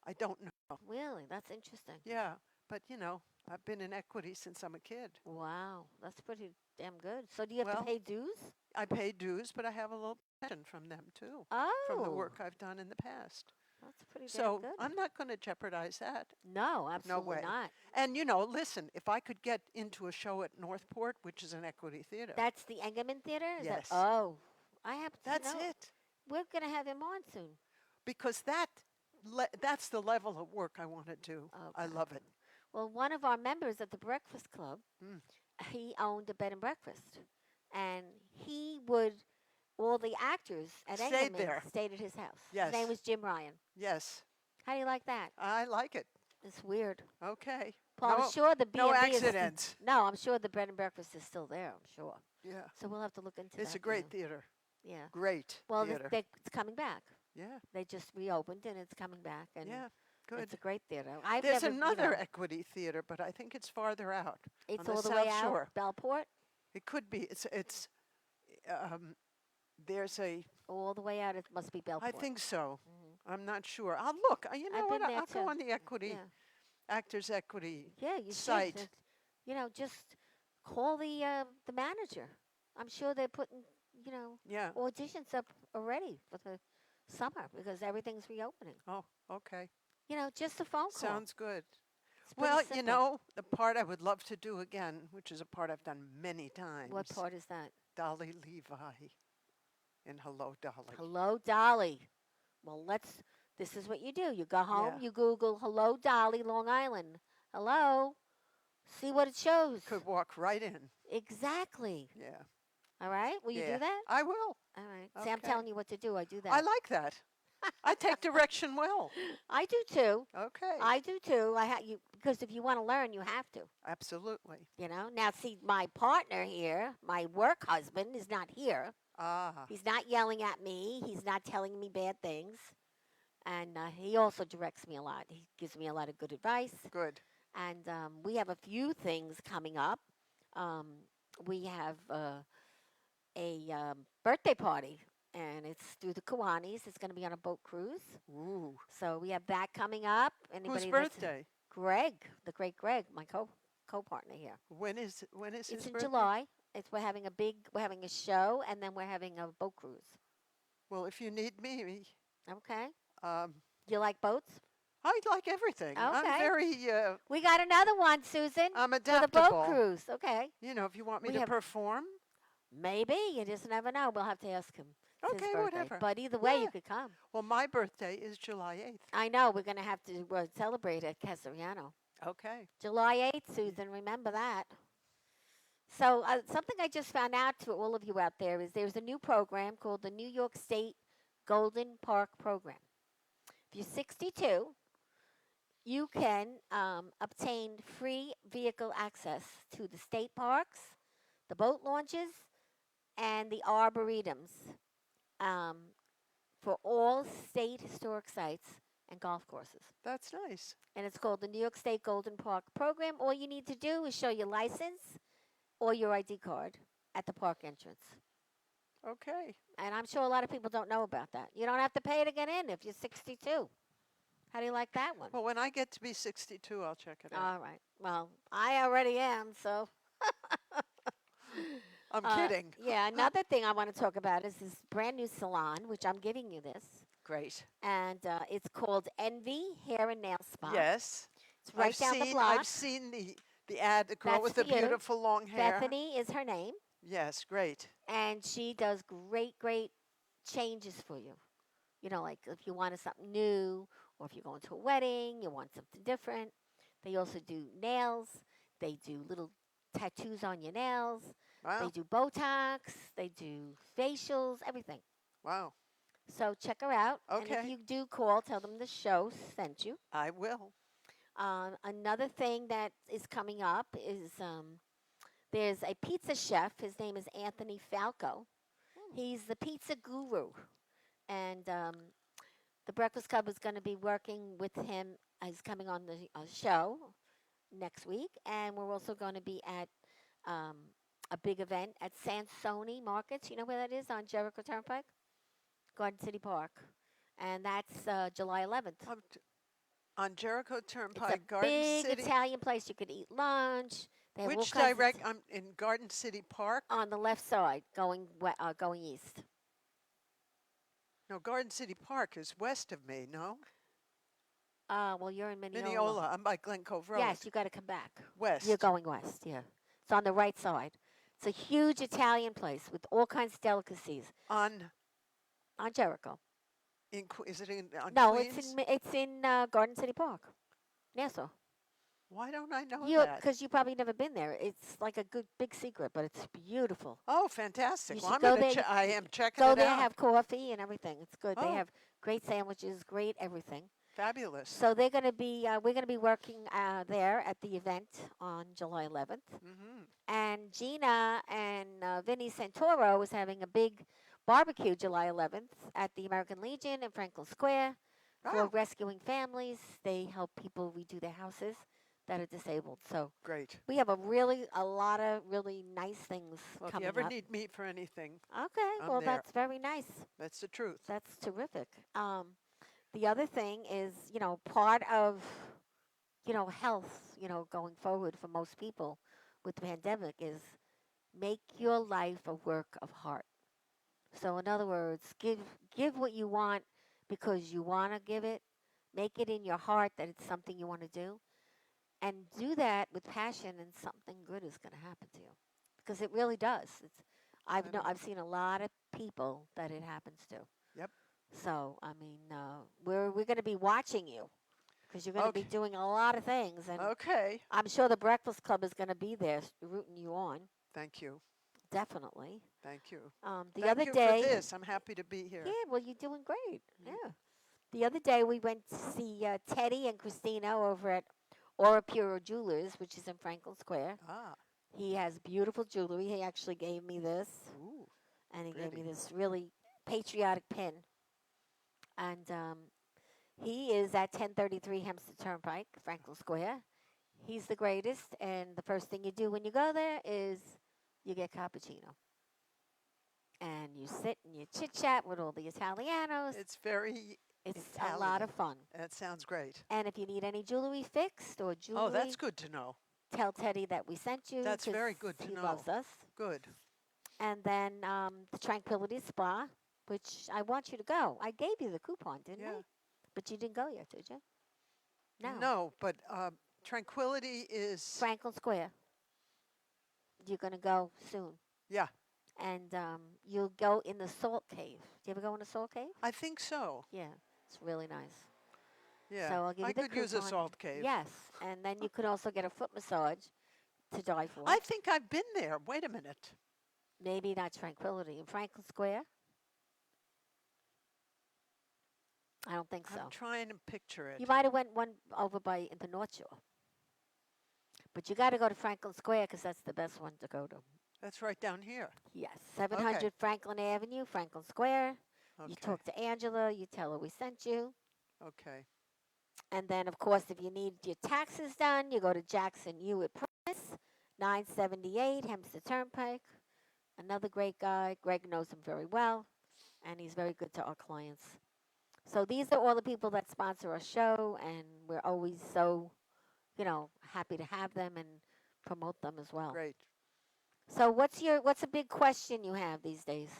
I don't know. Really? That's interesting. Yeah, but I've been in equity since I'm a kid. Wow, that's pretty damn good. So do you have to Well, pay dues? I pay dues, but I have a little pension from them too, from the Oh, work I've done in the past. that's pretty damn So good. I'm not going to jeopardize that. No, No absolutely way. not. And listen, if I could get into a show at Northport, which is an equity theater, That's the Engelman Theater? Is that? yes, Oh, I have to that's know. it. We're going to have him on soon. Because that's the level of work I want to do. I Okay. love it. Well, one of our members at the Breakfast Club, Mm. he owned a bed and breakfast. And he would, all the actors at Stayed Engelman there. stayed at his house. His Yes. name was Jim Ryan. Yes. How do you like that? I like it. It's weird. Okay. Paul, I'm sure the No B&B is accidents. no, I'm sure the bed and breakfast is still there. I'm sure. Yeah. So we'll have to look into It's that. a great theater. Yeah. Great Well, theater. it's coming back. Yeah. They just reopened and it's coming back, and Yeah. Good. it's a great theater. I've There's never, another equity theater, but I think it's farther out. it's on all the the way South out. Shore. Bellport, It could be. Um, there's a. all the way out. It must be Bellport. I think so. Mhm. I'm not sure. I'll look. You know I've what? been there I'll go too. on the equity Yeah. Actors Equity Yeah, you site. should. Just call the manager. I'm sure they're putting Yeah. auditions up already for the summer because everything's reopening. Oh, okay. Just a phone call. Sounds good. It's pretty Well, simple. the part I would love to do again, which is a part I've done many times. What part is that? Dolly Levi in Hello, Dolly. Hello, Dolly. Well, this is what you do. You go home, Yeah. you Google Hello, Dolly, Long Island. Hello. See what it shows. Could walk right in. Exactly. Yeah. All right. Will you Yeah. do that? I will. All right. See, I'm Okay. telling you what to do. I do that. I like that. I take direction well. I do too. Okay. I do too. Because if you want to learn, you have to. Absolutely. Now see, my partner here, my work husband, is not here. Ah. He's not yelling at me. He's not telling me bad things. And he also directs me a lot. He gives me a lot of good advice. Good. And we have a few things coming up. We have a birthday party, and it's through the Kiwanis. It's going to be on a boat cruise. Ooh. So we have that coming up. Whose That's- birthday? Gregg, the great Gregg, my co-partner here. When is It's his in birthday? July. We're having a show, and then we're having a boat cruise. Well, if you need me, Okay. um, Do you like boats? I like everything. I'm Okay. very. We got another one, Susan. I'm For the adaptable. boat cruise. Okay. If you want me We to have- perform. Maybe. You just never know. We'll have to ask him. It's his Okay, birthday. whatever. But either way, Yeah. you could come. Well, my birthday is July 8th. I know. We're going to have to celebrate at Casariano. Okay. July 8th, Susan. Remember that. So something I just found out to all of you out there is there's a new program called the New York State Golden Park Program. If you're 62, you can obtain free vehicle access to the state parks, the boat launches, and the arboretums for all state historic sites and golf courses. That's nice. And it's called the New York State Golden Park Program. All you need to do is show your license or your ID card at the park entrance. Okay. And I'm sure a lot of people don't know about that. You don't have to pay to get in if you're 62. How do you like that one? Well, when I get to be 62, I'll check it out. All right. Well, I already am, so. I'm kidding. Yeah, another thing I want to talk about is this brand new salon, which I'm giving you this. Great. And it's called Envy Hair and Nail Spa. Yes. It's right down the block. I've seen the ad, the girl That's with the for you. beautiful long hair. Bethany is her name. Yes, great. And she does great changes for you. Like if you wanted something new, or if you're going to a wedding, you want something different. They also do nails. They do little tattoos on your nails. Wow. They do Botox. They do facials, everything. Wow. So check her out. And Okay. if you do call, tell them the show sent you. I will. Another thing that is coming up is there's a pizza chef. His name is Anthony Falco. He's the pizza guru. And the Breakfast Club is going to be working with him is coming on the show next week, and we're also going to be at um, a big event at Sansoni Markets. You know where that is on Jericho Turnpike, Garden City Park, and that's July 11th. Um, on Jericho It's a Turnpike, Garden big City. Italian place. You could eat lunch. They have all Which kinds of direct? I'm in Garden City Park. on the left side, going east. No, Garden City Park is west of me. No, Well, you're in Mineola. Mineola. I'm by Glen Cove Road. Yes, you got to come back. You're West. going west. Yeah, it's on the right side. It's a huge Italian place with all kinds of delicacies On on Jericho. is it in on No, Queens? it's in Garden City Park. Yeah, so Why don't I know you that? because you probably never been there. It's like a good big secret, but it's beautiful. Oh, fantastic! You Well, should I'm go gonna. there. I am checking Go it there, out. have coffee and everything. It's good. They Oh, have great sandwiches, great everything. fabulous. So they're going to be, we're going to be working there at the event on July 11th. Hmm. And Gina and Vinny Santoro is having a big barbecue July 11th at the American Legion in Franklin Square for Oh, rescuing families. They help people redo their houses that are disabled. So great. we have a lot of really nice things Well, if you coming ever up. need me for anything, Okay, I'm well there. that's very nice. That's the truth. That's terrific. The other thing is, part of, health, going forward for most people with the pandemic is make your life a work of heart. So in other words, give what you want because you want to give it. Make it in your heart that it's something you want to do, and do that with passion, and something good is going to happen to you, because it really does. I know. I've seen a lot of people that it happens to. Yep. So I mean, we're going to be watching you because you're going to be Okay. doing a lot of things, and Okay. I'm sure the Breakfast Club is going to be there rooting you on. Thank you. Definitely. Thank you. The Thank other you for day, this. I'm happy to be here. yeah, well, you're doing great. Mhm. Yeah. The other day, we went to see Teddy and Christina over at Aura Puro Jewelers, which is in Franklin Square. Ah. He has beautiful jewelry. He actually gave me this, Ooh. and he gave me Pretty. this really patriotic pin. And he is at 1033 Hempstead Turnpike, Franklin Square. He's the greatest, and the first thing you do when you go there is you get cappuccino. And you sit and you chit chat with all the Italianos. It's very It's a lot Italian. of fun. That sounds great. And if you need any jewelry fixed or Oh, jewelry, that's good to know. tell Teddy that we sent you. That's 'cause very good to he know. loves us. Good. And then the Tranquility Spa, which I want you to go. I gave you the coupon, didn't Yeah. I? But you didn't go yet, did you? No. No, but Tranquility is. Franklin Square. You're going to go soon. Yeah. And you'll go in the Salt Cave. Do you ever go in the Salt Cave? I think so. Yeah, it's really nice. Yeah. So I'll give I you the could use a coupon. salt cave. Yes, and then you could also get a foot massage to die for. I think I've been there. Wait a minute. Maybe not Tranquility in Franklin Square. I don't think so. I'm trying to picture it. You might have went one over by the North Shore, but you got to go to Franklin Square because that's the best one to go to. That's right down here. Yes, 700 Franklin Avenue, Franklin Square. Okay. You talk to Angela. You tell her we sent you. Okay. And then, of course, if you need your taxes done, you go to Jackson Hewitt Price, 978 Hempstead Turnpike. Another great guy. Gregg knows him very well, and he's very good to our clients. So these are all the people that sponsor our show, and we're always so, happy to have them and promote them as well. Great. So what's a big question you have these days?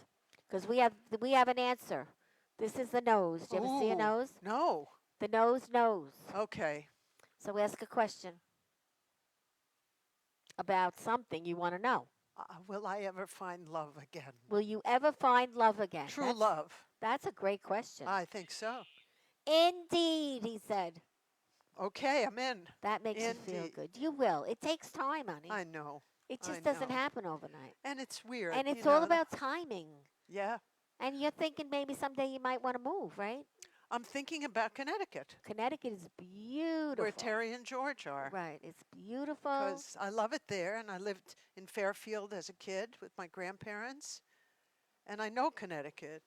Because we have an answer. This is the nose. Do you ever see a Ooh, nose? No. The nose knows. Okay. So ask a question about something you want to know. Will I ever find love again? Will you ever find love again? True love. That's a great question. I think so. Indeed, he said. Okay, I'm in. That makes you feel Indeed. good. You will. It takes time, honey. I know. It I just doesn't know. happen overnight. And it's weird. And it's you all know, about timing. Yeah. And you're thinking maybe someday you might want to move, right? I'm thinking about Connecticut, Connecticut is beautiful. where Terry and George are. Right. It's beautiful. Because I love it there, and I lived in Fairfield as a kid with my grandparents, and I know Connecticut.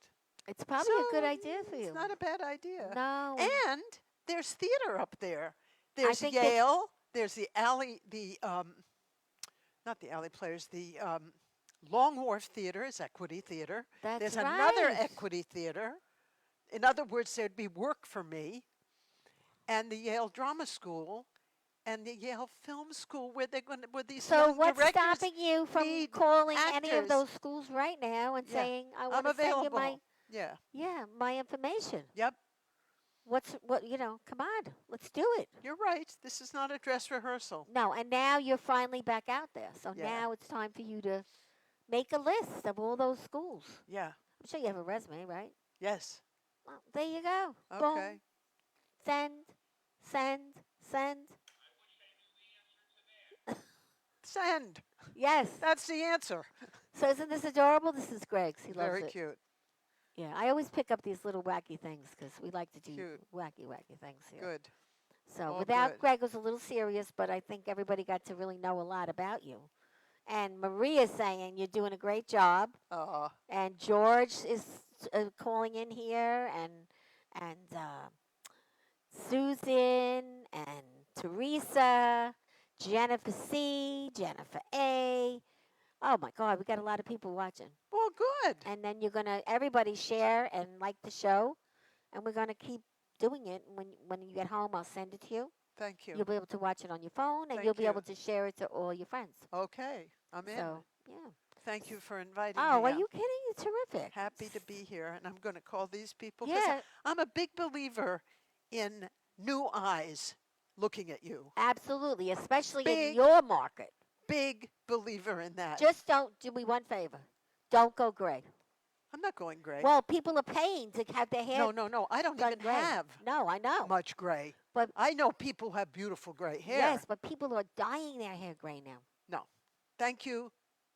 It's probably So a good idea for you. It's not a bad idea. No. And there's theater up there. I There's think it's Yale. There's the alley, not the alley players, the Long Wharf Theater is Equity Theater. that's There's another right. Equity Theater. In other words, there'd be work for me. And the Yale Drama School and the Yale Film School, where these So young what's directors stopping you from need calling any of actors. those schools right now and Yeah, saying, "I I'm want to send you available. Yeah. my information." Yep. Come on, let's do it. You're right. This is not a dress rehearsal. No, and now you're finally back out there. So Yeah. now it's time for you to make a list of all those schools. Yeah. I'm sure you have a resume, right? Yes. Well, there you go. Boom. Okay. Send, send, send. Send. Yes. That's the answer. So isn't this adorable? This is Greg's. He loves Very it. cute. Yeah, I always pick up these little wacky things because we like to do Cute. wacky things here. Good. So All without good. Greg was a little serious, but I think everybody got to really know a lot about you. And Maria's saying you're doing a great job. Uh, And George is calling in here, and Susan and Teresa, Jennifer C, Jennifer A. Oh my God, we got a lot of people watching. well, good. And then everybody share and like the show, and we're gonna keep doing it. When you get home, I'll send it to you. Thank you. You'll be able to watch it on your phone, and Thank you'll be you. able to share it to all your friends. Okay. I'm in. So yeah. Thank you for inviting Oh, me. are you kidding? It's terrific. Happy to be here, and I'm going to call these people because Yeah, I'm a big believer in new eyes looking at you. absolutely, especially in Big, your market. big believer in that. Just don't do me one favor. Don't go gray. I'm not going gray. Well, people are paying to have their hair No. I don't done even gray. have No, I know. much gray. But I know people who have beautiful gray hair. yes, but people are dyeing their hair gray now. No. Thank you.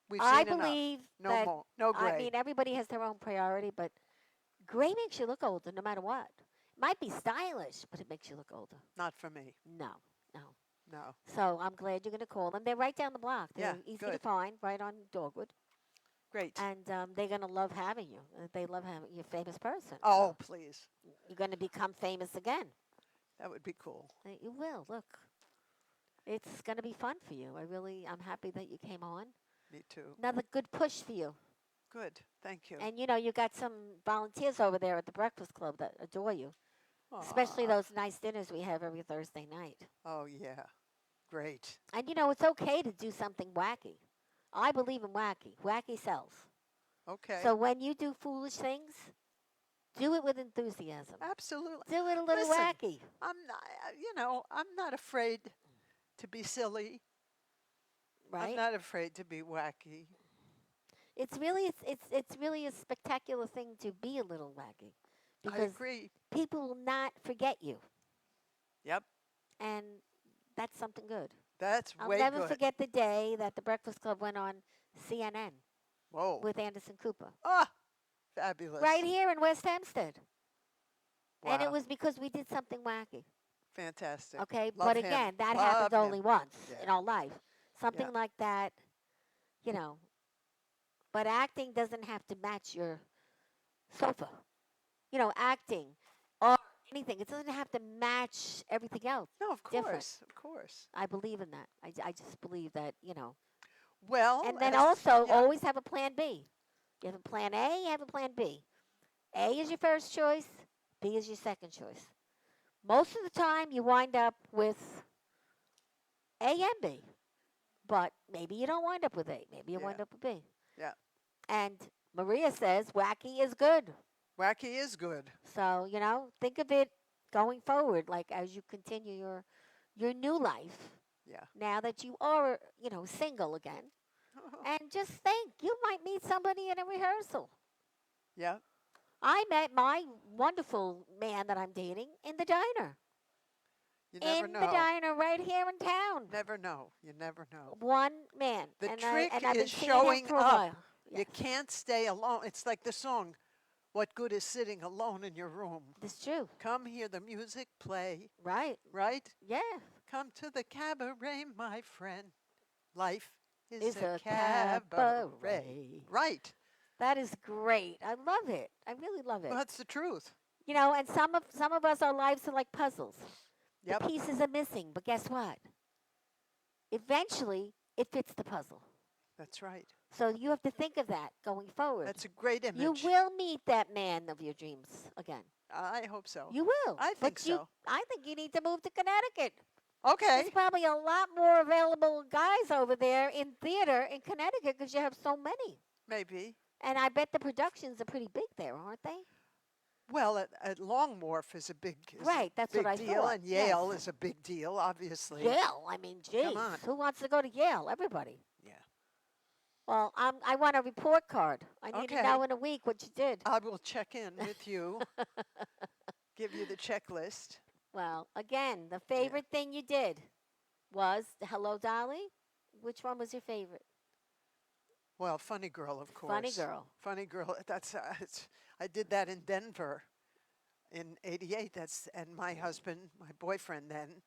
We've I seen enough. believe No that. more. No gray. I mean, everybody has their own priority, but gray makes you look older no matter what. Might be stylish, but it makes you look older. Not for me. No. No. So I'm glad you're going to call them. They're right down the block. They're Yeah, easy to good. find, right on Dogwood. Great. And they're going to love having you. They love having you, a famous person. Oh, please. You're going to become famous again. That would be cool. You will. Look, it's going to be fun for you. I'm happy that you came on. Me too. Another good push for you. Good. Thank you. And you got some volunteers over there at the Breakfast Club that adore you, especially Aw. those nice dinners we have every Thursday night. Oh, yeah. Great. And it's okay to do something wacky. I believe in wacky. Wacky sells. Okay. So when you do foolish things, do it with enthusiasm. Absolutely. Do it a little Listen, wacky. I'm not, I'm not afraid to be silly. Right? I'm not afraid to be wacky. It's really a spectacular thing to be a little wacky, I because agree. people will not forget you, Yep. and that's something good. That's I'll way never good. forget the day that the Breakfast Club went on CNN Whoa. with Anderson Cooper, Ah, fabulous. right here in West Hempstead, and it Wow. was because we did something wacky. Fantastic. Okay, Love but him. again, that Love happened only him. once Yeah. in our life. Something Yeah. like that, you know. But acting doesn't have to match your sofa. Acting or anything. It doesn't have to match everything else. No, of Different. course. Of course. I believe in that. I just believe that. Well, And then as- also yeah. always have a plan B. You have a plan A, you have a plan B. A is your first choice, B is your second choice. Most of the time you wind up with A and B. But maybe you don't wind up with A. Maybe you Yeah. wind up with B. Yeah. And Maria says wacky is good. Wacky is good. So, think of it going forward, like as you continue your new life. Yeah. Now that you are, single again. And just think, you might meet somebody in a rehearsal. Yeah. I met my wonderful man that I'm dating in the diner. You never In know. the diner right here in town. Never know. You never know. One man. The and trick I've been is seeing showing him for a up. while. You Yes. can't stay alone. It's like the song, "What good is sitting alone in your room?" It's true. Come hear the music play, Right. right? Yeah. Come to the cabaret, my friend. Life is It's a a cabaret. cabaret. Right. That is great. I love it. I really love it. Well, that's the truth. And some of us, our lives are like puzzles. The Yep, pieces are missing, but guess what? Eventually, it fits the puzzle. that's right. So you have to think of that going forward. That's a great You image. will meet that man of your dreams again. I hope so. You will. I think But so. I think you need to move to Connecticut. There's Okay, probably a lot more available guys over there in theater in Connecticut because you have so many. maybe. And I bet the productions are pretty big there, aren't they? Well, at Long Wharf is a Right, that's what big I deal, thought. and Yes. Yale is a big deal, obviously. Yale. I mean, Come geez, on. who wants to go to Yale? Everybody. Yeah. Well, I want a report card. I need to Okay. know in a week what you did. I will check in with you, give you the checklist. Well, again, the Yeah. favorite thing you did was the Hello Dolly. Which one was your favorite? Well, Funny Girl, of Funny course. Girl. Funny Girl. I did that in Denver in '88. And my husband, my boyfriend then,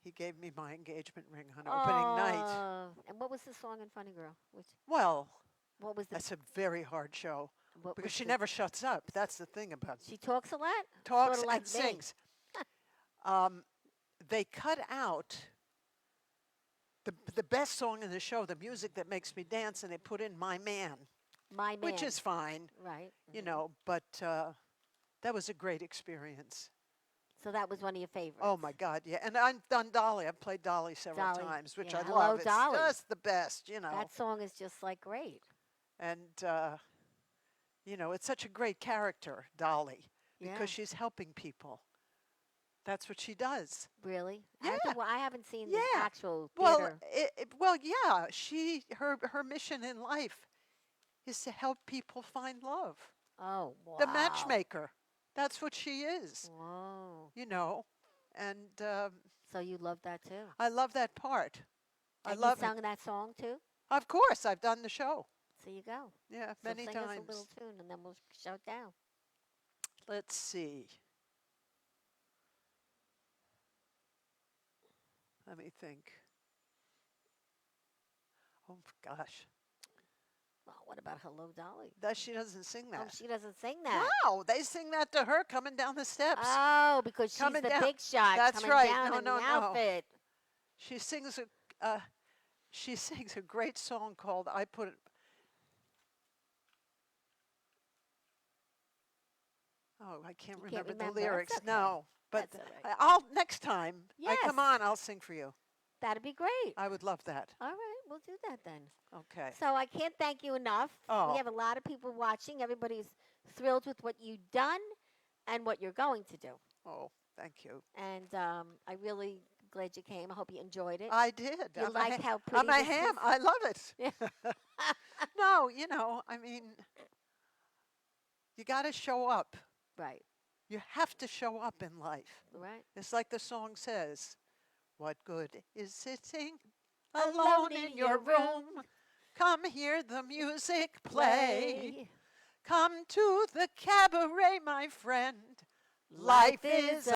he gave me my engagement ring on opening night. And what was the song in Funny Girl? Well, What was the that's a very hard show what because was she the, never shuts up. That's the thing about She talks a lot. talks Sort of like and me. sings. Um, they cut out the best song in the show, the music that makes me dance, and they put in My Man, My Man. which is fine, right. but that was a great experience. So that was one of your favorites. Oh my God, yeah. And I've done Dolly. I've played Dolly several Dolly, times, which yeah. I Hello, love. It's Dolly. just the best, That song is just like great. And, it's such a great character, Dolly, Yeah. because she's helping people. That's what she does. Really? Yeah. I haven't seen the Yeah. actual Well, theater. yeah. Her mission in life is to help people find love. Oh, wow. The matchmaker. That's what she is. Whoa. And So you love that too. I love that part. I And love you it. sung that song too? Of course, I've done the show. So you go. Yeah, So many sing us a times. little tune and then we'll shut down. Let's see. Let me think. Oh gosh, Well, what about Hello Dolly? she doesn't sing Oh, that. she doesn't sing that. No, they sing that to her coming down the steps. Oh, because she's Coming the down. big shot That's coming right. down No, in no, the no. outfit. She sings a great song called "I Put It." Oh, I can't You can't remember the remember. lyrics. That's okay. No, but That's all right. I'll next time I Yes. come on, I'll sing for you. That'd be great. I would love that. All right, we'll do that then. Okay. So I can't thank you enough. Oh. We have a lot of people watching. Everybody's thrilled with what you've done and what you're going to do. Oh, thank you. And I really glad you came. I hope you enjoyed it. I did. You I'm like how pretty I'm a this ham. is? I love it. Yeah. No, I mean, you got to show up. Right, You have to show up in life. right. It's like the song says, what good is sitting Alone alone in in your your room? Come hear the music play. Come to the cabaret, my friend. Life is